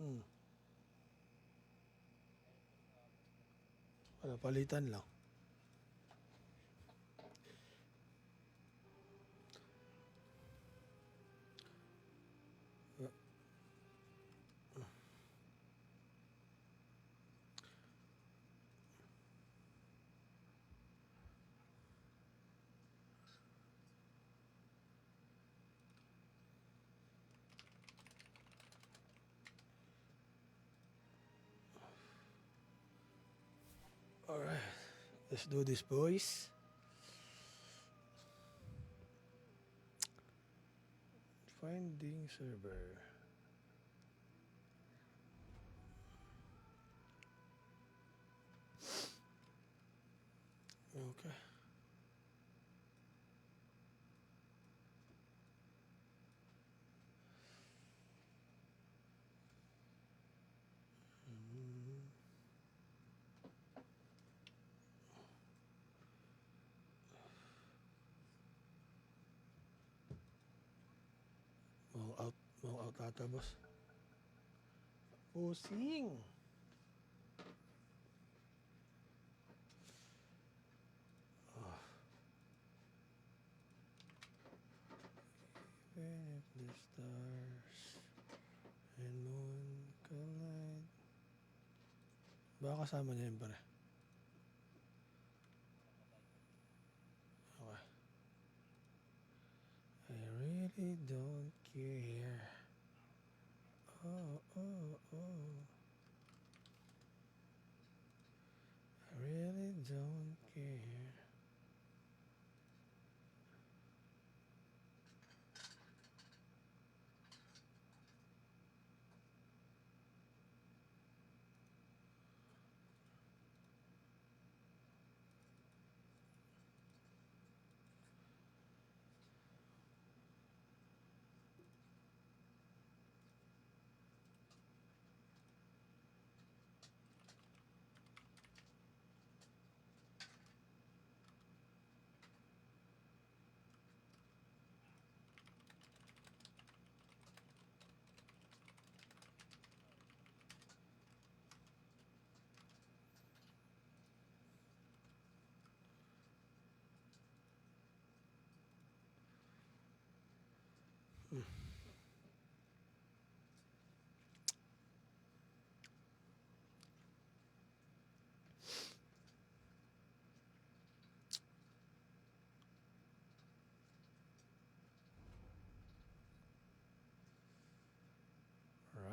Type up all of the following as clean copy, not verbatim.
Ano, palitan lang. Alright, let's do this, boys. Finding server. Okay. Mau out ata, boss. Pusing. Even if the stars and moon collide. Baka kasama niya yun, pare. Okay. I really don't care. Oh, oh, oh. I really don't care.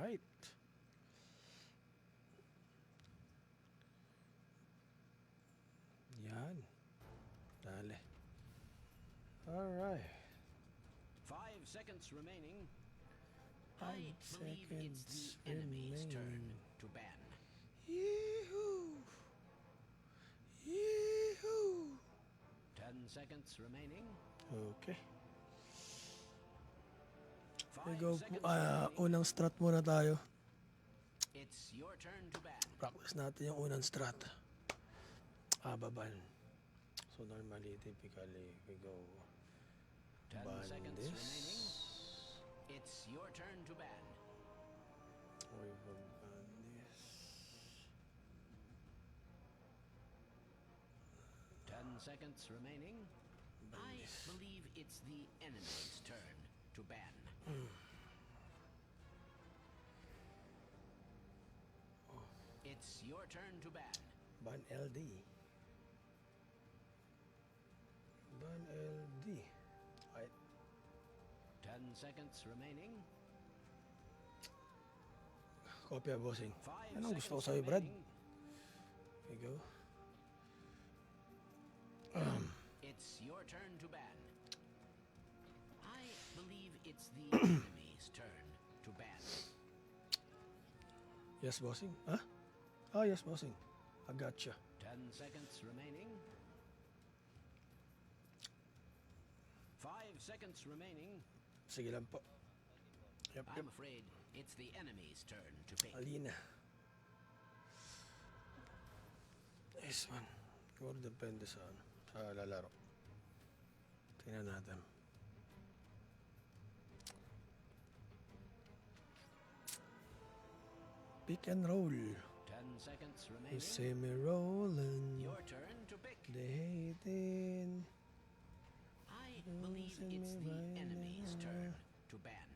Right. Yan. Dale. Alright. 5 seconds remaining. 5 I believe it's seconds the enemy's turn remaining. to ban. Yee-hoo! Yee-hoo! 10 seconds remaining. Okay. 5 Go po. seconds remaining. Unang strat muna tayo. It's your turn to ban. Practice natin yung unang strat. Baban. So normally, typically, we go 10 ban seconds this. remaining. It's your turn to ban. We will ban this. 10 seconds remaining. I believe it's the enemy's turn to ban. It's your turn to ban. Ban LD. Ban LD. Right. 10 seconds remaining. Kopya, bossing. 5 Anong gusto ko seconds sa'yo, Brad? remaining. Here you go. It's your turn to ban. I believe it's the enemy's turn to ban. Yes, bossing. Huh? Oh, yes, bossing. I gotcha. 10 seconds remaining. 5 seconds remaining. Sige lang po. Yep, I'm yep. afraid it's the enemy's turn to pick. Alina. Nice one. Siguro depende sa lalaro. Tingnan natin. Pick and roll. 10 seconds You remaining. see me rolling. Your turn to pick. They hating. I believe Send it's me the right enemy's now. turn to ban.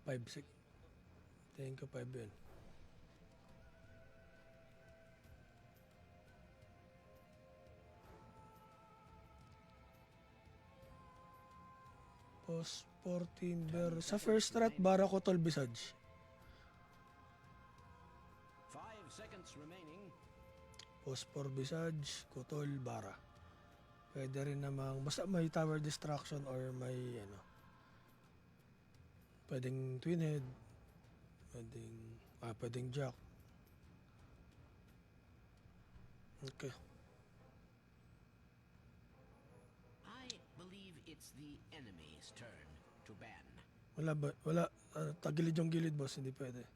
5, 6. Tingin ko 5 yun. Post 14 ber. Sa first strat, bara ko tol Visage. 5 seconds remaining. Post 4 Visage, Kutol, Bara. Pwede rin namang, basta may tower distraction or may ano. Pwedeng twin head. Pwedeng jack. Okay. I believe it's the enemy's turn to ban. Wala, tagilid yung gilid boss, hindi pwede.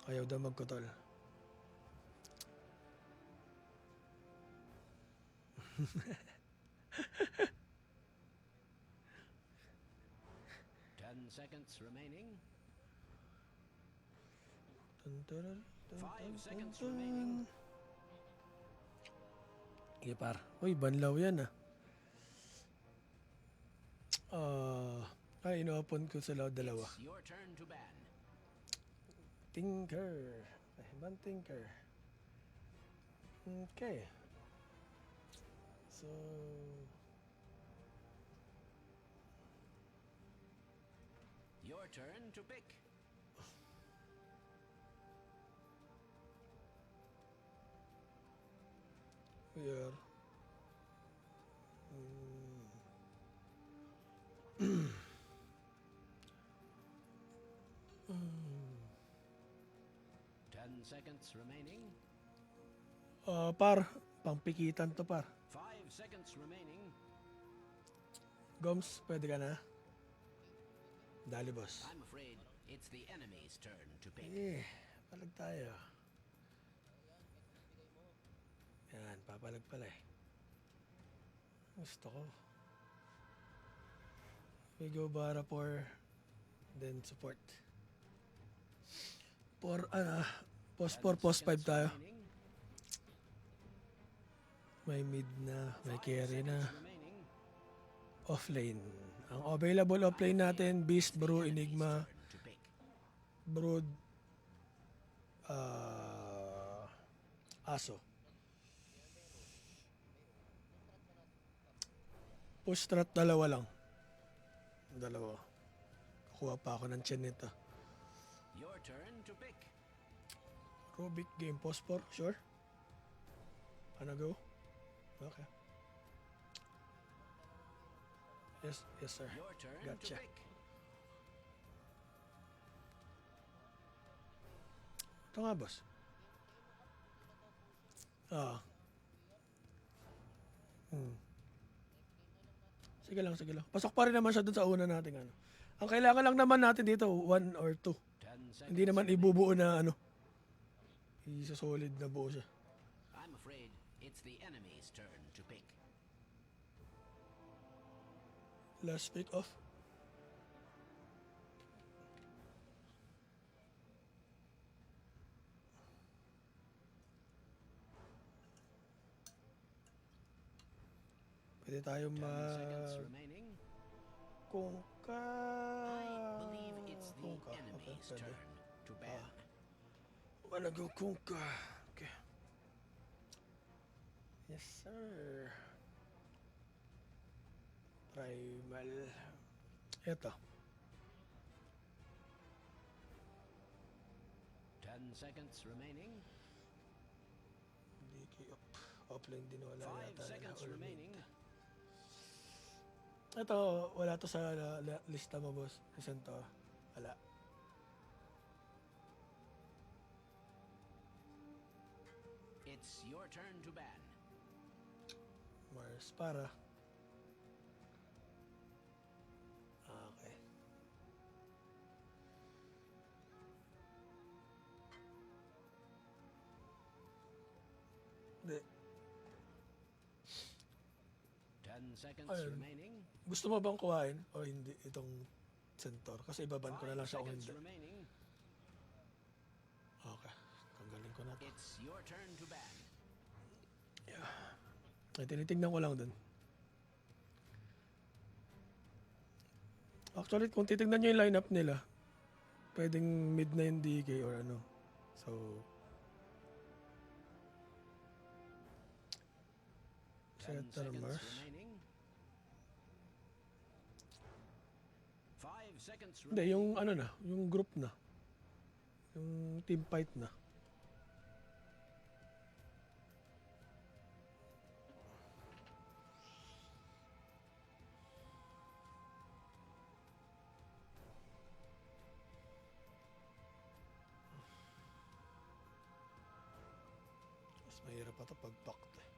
Ayaw daw magkutol. Ten seconds remaining. Dun, dun, dun, dun, 5 dun, seconds dun. remaining. Sige par. Uy, banlaw yan ah. Ino-open ko sa dalawa. It's your turn to ban. Tinker. Ibang tinker. Okay. So, Your turn to pick. we are 10 seconds remaining. par, pangpikitan to par. 5 seconds remaining. Goms, pwede ka na? Dali boss. I'm afraid it's the enemy's turn to pick. Palag tayo. Yan, papalag pala eh. Gusto ko. We go bara for then support. Post 4, post 5 tayo. Remaining. May mid na, may 5 carry na. seconds remaining. Offlane. Ang available offlane natin, Beast, Brew, Enigma, Turn to pick. Brood, Aso. Push strat, dalawa lang. Dalawa. Kukuha pa ako ng chin nito. Your turn to pick. Rubik game post 4, sure? Wanna go? Okay. Yes sir. Your turn Gotcha. to pick. Ito nga boss. Sige lang. Pasok pa rin naman siya dun sa una nating ano. Ang kailangan lang naman natin dito, 1 or 2. 10 seconds. Hindi naman ibubuo na ano. Isa solid na buo siya. I'm afraid it's the enemy's turn to pick. Last pick off. Pwede tayo 10 seconds remaining. Kung ka... I believe it's the Kung ka. Okay, enemy's pwede. turn to ban. Wanna go kung ka. Okay. Yes sir. Primal. Eto. 10 seconds remaining. DK up. Offline din wala 5 yata. seconds Or remaining. Ito, wala to sa lista mo, boss. Isang to. Wala. It's your turn to ban. Mars para. Okay. Hindi. 10 seconds Ayun. remaining. Gusto mo bang kuhain o hindi itong centaur? Kasi ibaban ko na 5 lang siya kung seconds hindi. remaining. ko na to. It's your turn to ban. Ay, tinitignan ko lang dun. Actually, kung titignan nyo yung lineup nila, pwedeng mid na yung DK or ano. So, Setter 10 seconds Mars. remaining. 5 seconds Hindi, remaining. yung ano na, yung group na. Yung team fight na. Mas mahirap pa ito pag packed eh.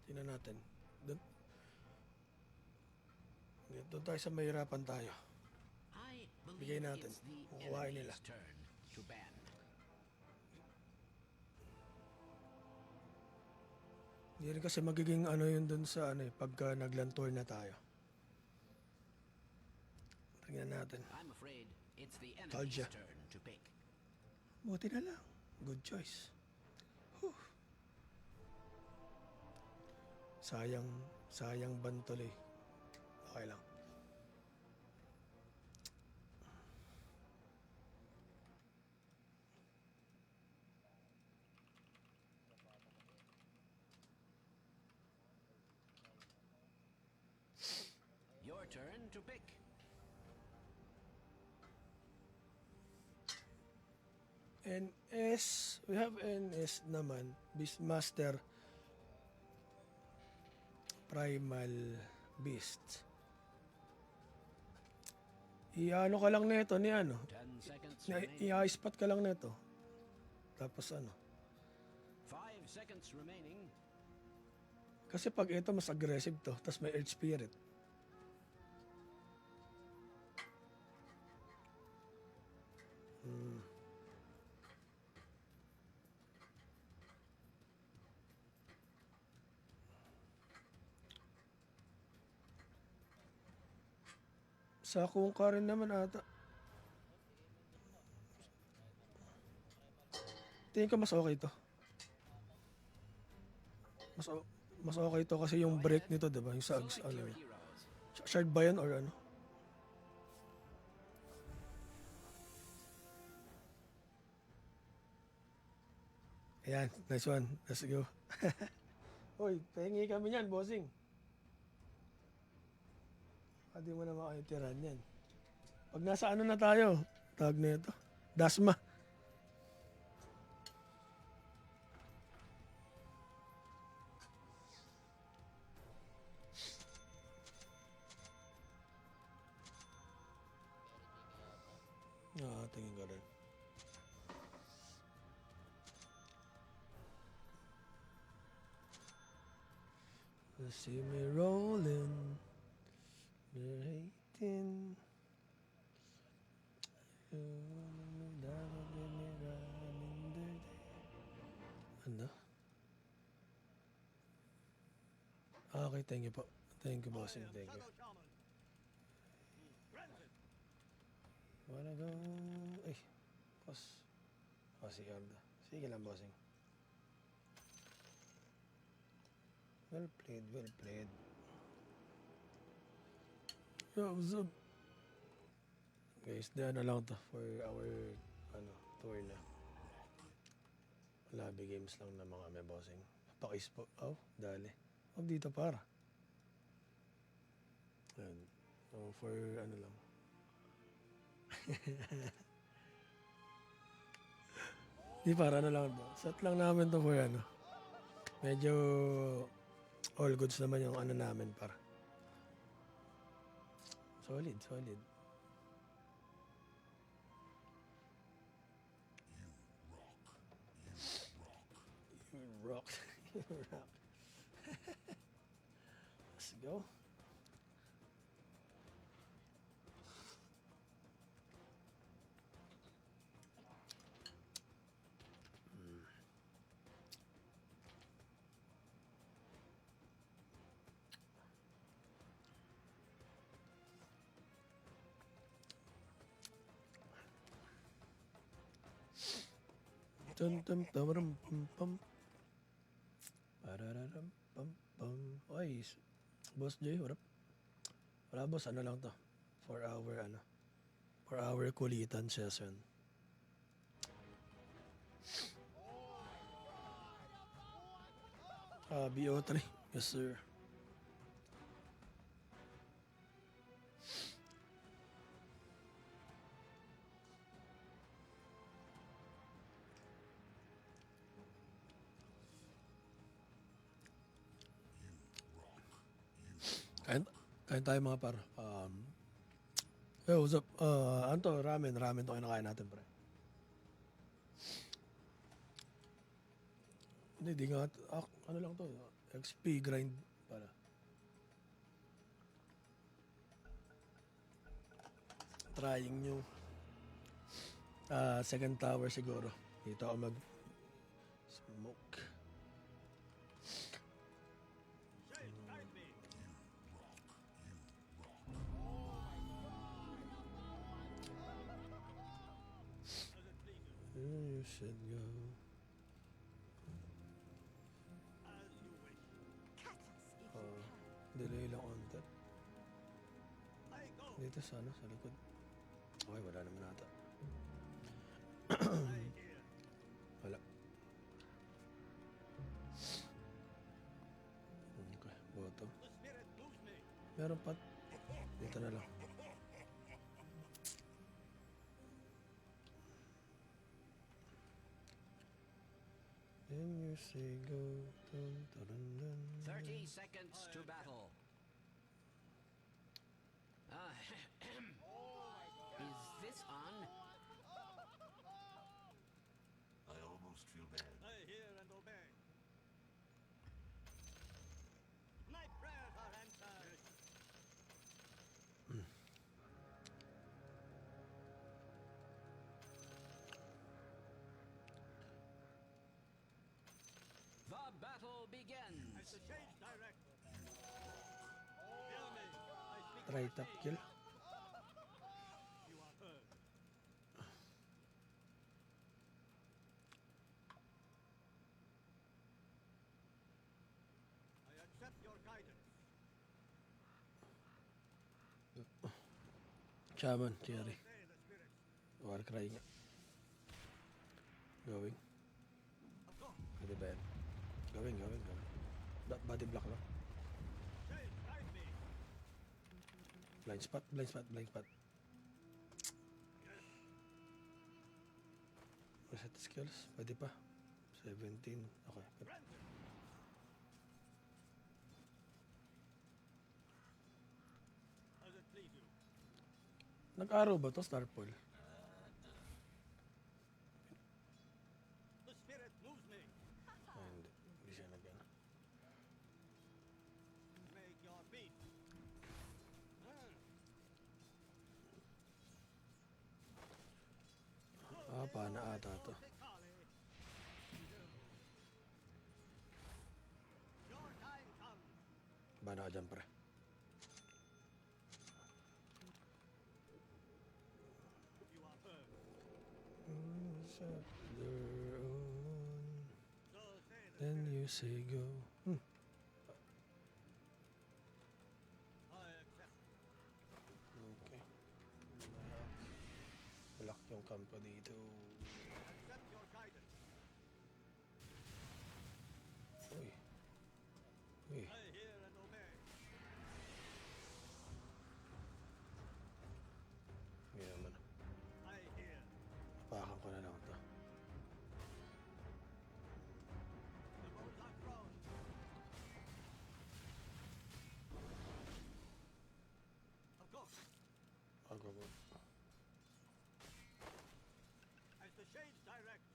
Tingnan natin. Doon tayo sa mahirapan tayo. I Bigay believe natin. it's the Kukuhain nila. enemy's turn to ban. Hindi rin kasi magiging ano yun dun sa ano eh, pagka naglantour na tayo. Tingnan natin. I'm afraid it's the Told enemy's ya. turn to pick. Buti na lang. Good choice. Whew. Sayang bantol eh. Okay lang. Your turn to pick. NS, we have NS naman, Beastmaster Primal Beast. I-ano ka lang nito ni ano, 10 seconds remaining. i-spot ka lang nito. Tapos ano, 5 seconds remaining. kasi pag ito mas aggressive to, tapos may Earth Spirit. Sa Kungka rin naman ata. Tingin ko mas okay to. Mas okay to kasi yung break nito, diba? Yung sa Select ano, your heroes. shard ba yan or ano? Ayan, nice one. Let's go. Hoy, pahingi kami niyan, bossing. Hindi mo na makakitiran yan. Pag nasa ano na tayo, tawag na ito, Dasma. Tingin ko rin. You see me rolling, hating. Ano? Okay, thank you po. Thank you, bossing. Thank you. Wanna go? Ay, boss. Si Arda. Sige lang, bossing. Well played, well played. Yo, what's up? Guys, na lang to for our tour na. Lobby games lang na mga may bossing. Pakis po. Oh, dali. Huwag dito para. Ayan. So, for lang. Di para lang to. Set lang namin to for medyo all goods naman yung namin para. Solid, solid. You rock. You rock. Let's go. Tum tum tamaram pum pum. Parararam pum pum. Oy, Boss J, what up? Wala boss, ano lang to? 4 hour ano? 4 hour kulitan session. BO3. Yes sir. Kain tayo mga par. Yo, what's up? Ano to? Ramen to kinakain natin, pre. Hindi, di nga. Ano lang to? XP grind para. Trying new. Second tower siguro. Dito ako mag smoke. You should go. Delay lang konti. Dito sana sa likod. Okay, wala naman ata. Wala. Okay, bottom. Meron pa. Dito na lang. Then you say go. Dun, dun, dun, dun. 30 seconds to battle. Is this on? I almost feel bad. I hear and obey. My prayers are answered. The battle begins. As the shades direct. Hear me. I speak Try for tap shades. kill. You are heard. I accept your guidance. Shaman, carry. Say the spirits. Warcry nga. Going. Of course. Pwede ba yan? Going. Body block lang. Shades guide me. Blind spot. Reset skills. Pwede pa. 17. Okay. Ransom. As it please you. Nag-arrow ba to? Star Pearl? The spirit moves me. Hindi. Hindi siya nag-ano. Make your peace. Paana ata to. Your time comes. Bana ka dyan, pre. You are heard. Set their own. So say the Then spirit. you say go. I accept. Okay. Block yung kampo dito. Accept your guidance. Uy. I hear and obey. Hindi naman. I hear. Apakan ko na lang to. The rolls are thrown. Of course. Ako mo. As the shades direct.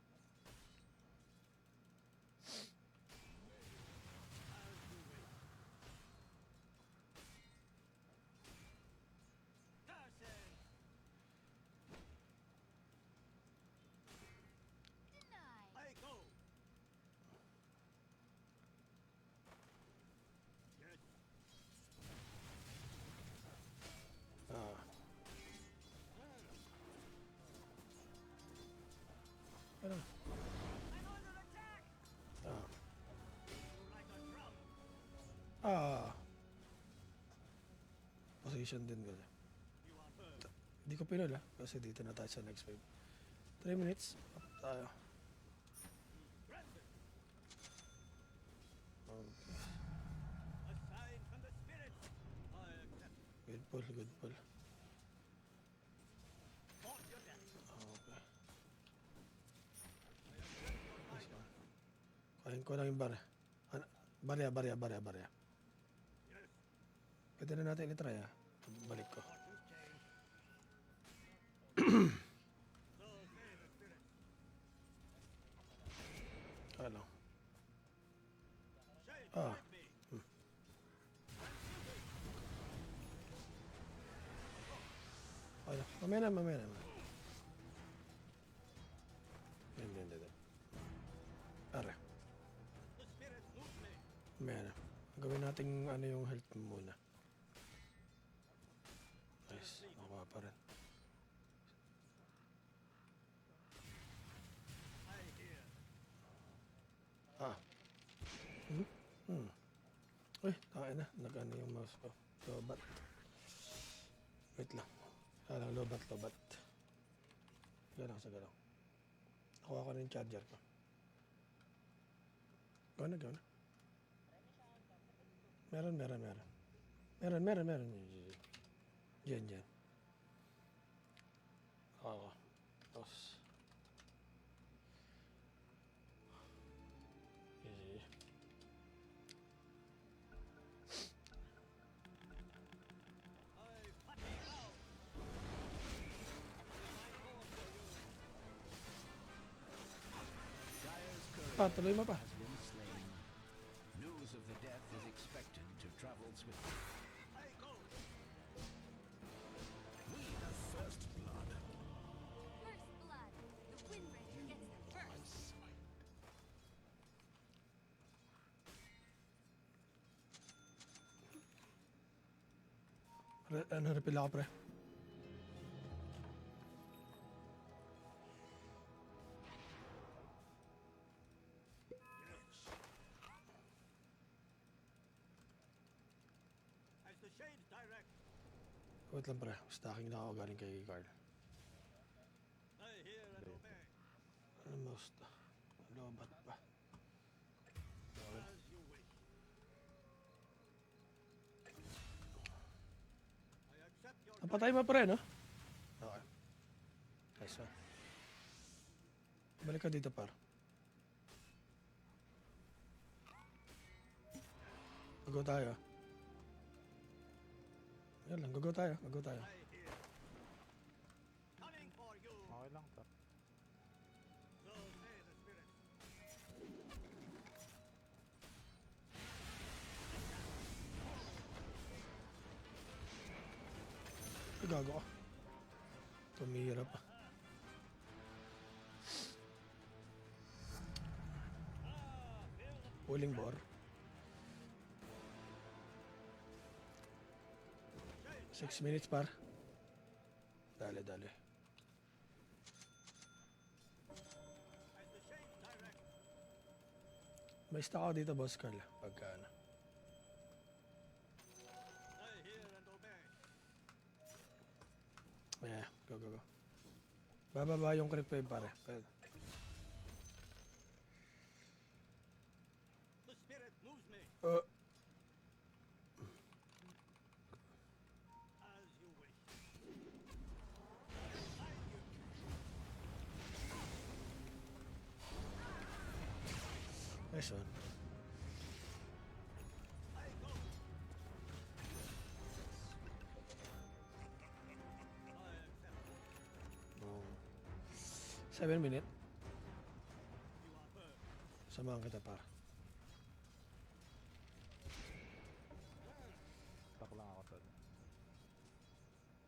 mission din kasi. You are heard. Hindi ko pinul kasi dito na tayo sa next wave. 3 minutes. Up tayo. Granted. Okay. A sign from the spirits. I accept. Good pull, good pull. On your death. Okay. I accept your Nice one. Kain ko lang yung barya. Barya. Yes. Pwede na natin itry Balik ko. Fortunes change. So say the spirits. Ano? Shade Ah. guide me. Ano? Mamaya na. Hindi. Are. The spirits move me. Mamaya na. Gawin natin ano yung health mo muna. Nice. Nakuha pa rin. I hear. Uy, tayo na. Nag-ano yung mouse ko. Lobat. Wait lang. Alang lobat. Galang sa galang. Nakuha ko na yung charger ko. Gawa na. Meron. Diyan. Oo. Tapos. Easy. I fatigue out. Dire's courier Tuloy mo pa. has been slain. News of the death is expected to travel swiftly. I go. We have first blood. First blood. The Wind Ranger gets them first. Refill ako pre. As the shades direct. Wait lang pre. Stacking na ako galing kay Carl. I hear and obey. Ano most? Lobat pa. As you wish. I accept your Napatay mo pre, no? Okay. Nice one. Balik ka dito par. Go tayo. Ayan lang, go tayo. I hear. Coming for you. Okay lang to. So say the spirits. Ay, gago ka. Tumira pa. Pulling bore. 6 minutes par. Dale. As the shades direct. May stock ako dito, boss Carl. Pagka ano. I hear and obey. Yeah, go. Bababa yung creep wave pare. The spirit moves me. As you wish. Behind you. Nice one. I go. I accept. Oh. 7 minutes. You are heard. Samahan kita par. Stuck lang ako tol.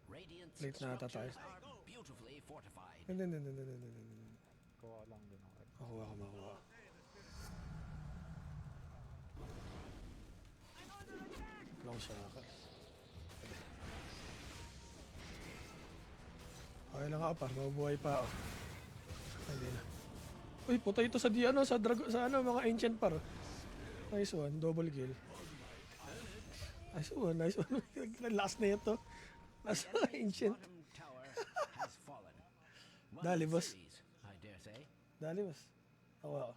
Radiant's Late na ata tayo. structures are beautifully fortified. Hindi. Kuha lang din ako. Makuha ko, makuha. Long sa akin. Okay lang ako par, mabubuhay pa ako. Ay, di na. Uy, puta ito sa sa mga ancient par. Nice one, double kill. Nice one, nice one. Last na ito. Last The enemy's ancient. bottom tower has fallen. One Dali, of boss. series, I dare say. Dali, boss. Ako.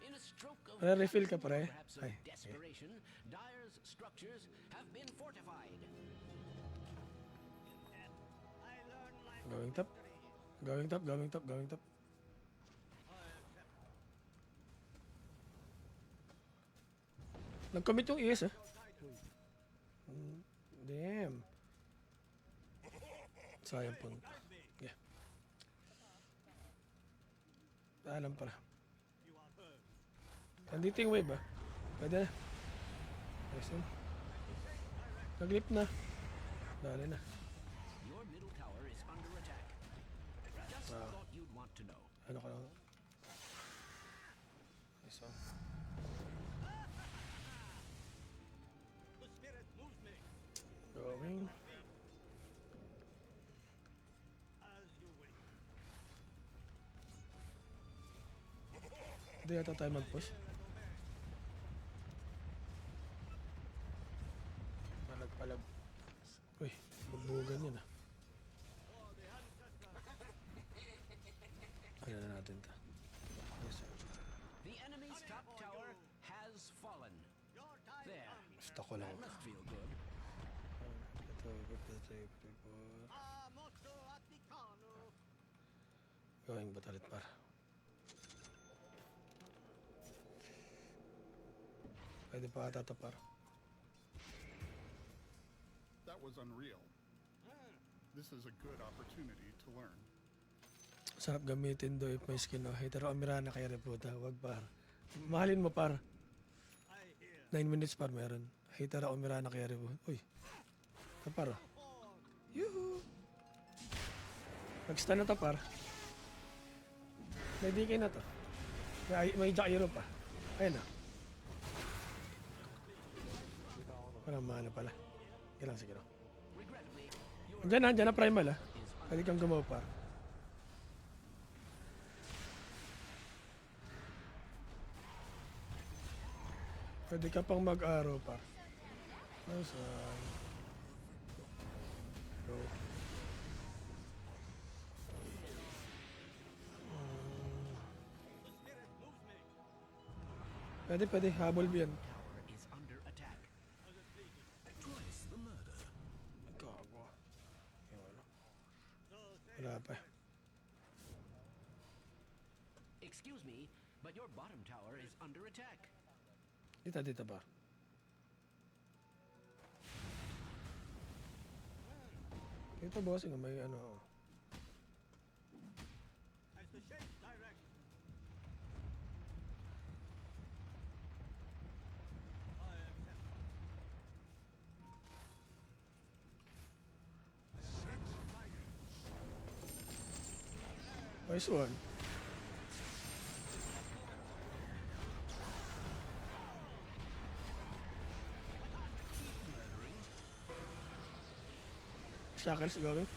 In a stroke of Re-refill ka, passion, pre. perhaps of Ay, desperation, Dyer's structures have been fortified. I learned my Going top. Going top, going top, going top. Nag-commit yung ES, eh. Damn. Sayang punta. Yeah. Alam pala. Nandito yung wave, ah. Pwede na. Nice one. Nag-lip na. Dali na. Your middle tower is under attack. Just thought you'd want to know. Ano ka lang? Nice one. the spirit moves me Going. as you wish. Hindi yata tayo mag-push. Palag-palag. Uy, bugbugan yun ah. Ano na natin ta? Yes, sir. The enemy's top tower has fallen. Your time There. Gusto ko lang. That must feel good. Ito. Motto Atticano. Going ba't ulit para? Pwede pa ata ito para. That was unreal. This is a good opportunity to learn. Sarap gamitin do if may skin o Pero Amirana kaya reputa. Wag par. Mahalin mo par. I hear 9 minutes par meron. Hater ako Amirana kaya reputa. Uy. Ito par. oh. Yuhu. Nag-stun na to par. May DK na to. May gyro pa. Ayun na. Walang mana pala. Kailang siguro. Regrettably, your Andiyan na primal ah. Pwede kang gumawa par. Pwede ka pang mag-arrow par. Nice one. Go. Pwede. Habol yan. tower is under attack. Twice the murder. Gago. Wala pa. Excuse me, but your bottom tower is under attack. Dito ba? Dito bossing, may ano. as the shades direct. I accept. Nice one. Shackles going.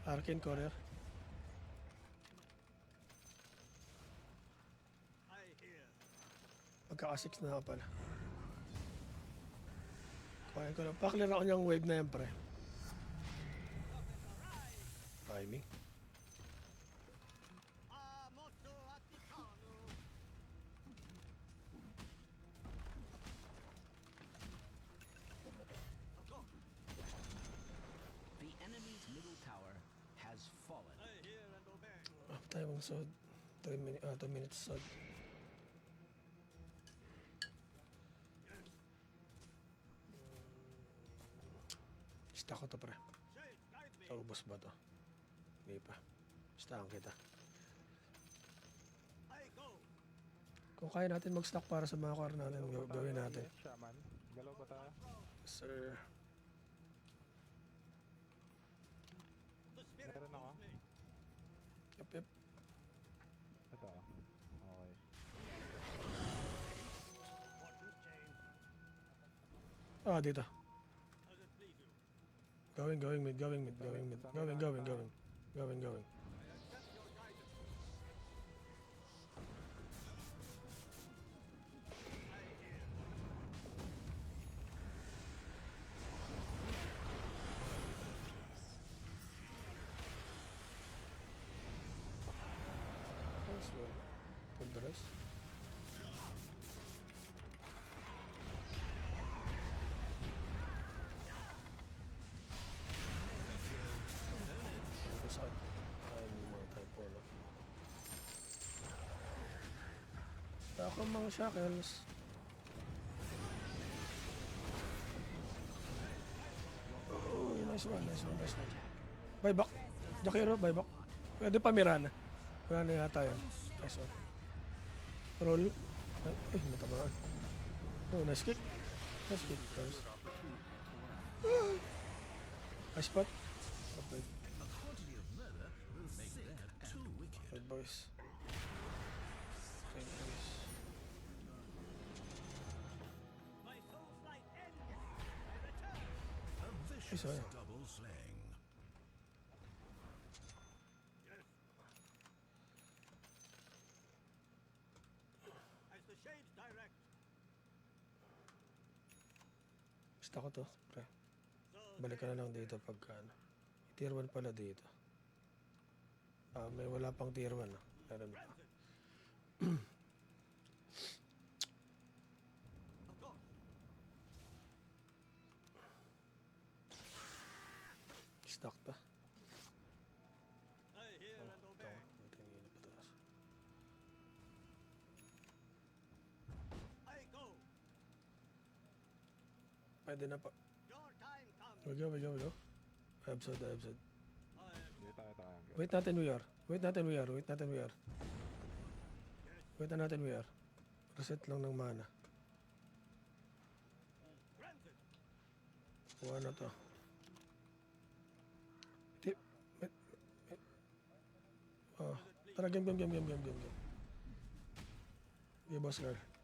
Arcane Courier. I hear Magkaka-6 na ako pala. Kuhain ko lang. Pa-clear ako niyang wave na yan, pre. Timing. Motto Atticano. The enemy's middle tower has fallen. I hear and obey. Off tayo mong sword. 2 minutes sword. Stack ko to, pre. Shades guide me. Ubos ba to? Hindi pa. Stackan kita. I go. Kung kaya natin mag-stack para sa mga car natin, gawin natin. Shaman. Galaw ba tayo? Sir. The spirit Meron ako. moves me. Yep. Ito. Okay. Fortune's change. Ah, dito. As it please you. Going mid. Going. I accept your guidance. Wala akong mga shackles. Oh, nice one, nice one, nice one. Buyback. Jakiro, buyback. Pwede pa Mirana. Mirana yata yun. Nice one. Roll. Ay, natamaan. Oh, nice kick. Nice kick. Nice. Nice spot. Okay. A quantity of murder will make that too wicked. Good boys. Okay, boys. My soul flight ends. I return. A vicious Sorry. double slang. As the shades direct. Gusto ko to. Pre. So Balik ka na lang dito pagka ano. Tier 1 pala dito. Ah, may wala pang tier 1 ah. Meron pa. of course. Stock pa. I hear and Ito. obey. Tingin na pataas. I go. Pwede na pa. Your time comes. We go. Episode. I am Hindi tayo. Wait natin we are. Wait natin we are. Reset lang ng mana. granted. Kuha na to. Oh, tara game. Okay, boss girl.